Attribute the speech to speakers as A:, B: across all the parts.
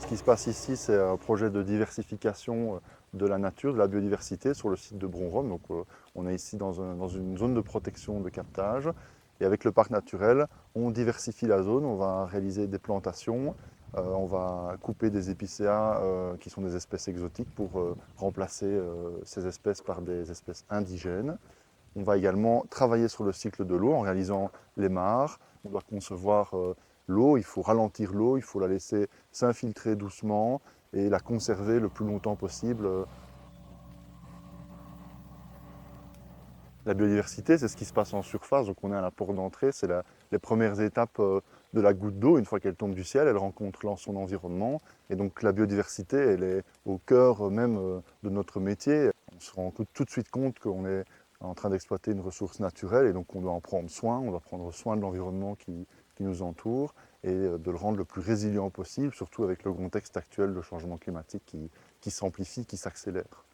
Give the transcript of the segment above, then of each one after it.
A: qui se passe ici, c'est un projet de diversification de la nature, de la biodiversité sur le site de Bron-Rhôme. Donc, on est ici dans une zone de protection de captage. Et avec le parc naturel, on diversifie la zone, on va réaliser des plantations, on va couper des épicéas qui sont des espèces exotiques pour remplacer ces espèces par des espèces indigènes. On va également travailler sur le cycle de l'eau en réalisant les mares. On doit concevoir l'eau, il faut ralentir l'eau, il faut la laisser s'infiltrer doucement et la conserver le plus longtemps possible. La biodiversité, c'est ce qui se passe en surface, donc on est à la porte d'entrée, c'est les premières étapes de la goutte d'eau. Une fois qu'elle tombe du ciel, elle rencontre son environnement. Et donc la biodiversité, elle est au cœur même de notre métier. On se rend tout de suite compte qu'on est en train d'exploiter une ressource naturelle et donc on doit en prendre soin, on doit prendre soin de l'environnement qui nous entoure et de le rendre le plus résilient possible, surtout avec le contexte actuel de changement climatique qui s'amplifie, qui s'accélère.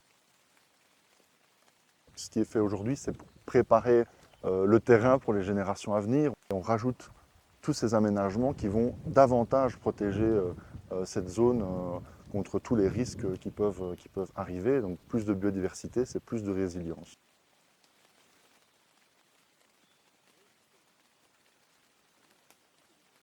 A: Ce qui est fait aujourd'hui, c'est pour préparer le terrain pour les générations à venir. On rajoute tous ces aménagements qui vont davantage protéger cette zone contre tous les risques qui peuvent arriver. Donc plus de biodiversité, c'est plus de résilience.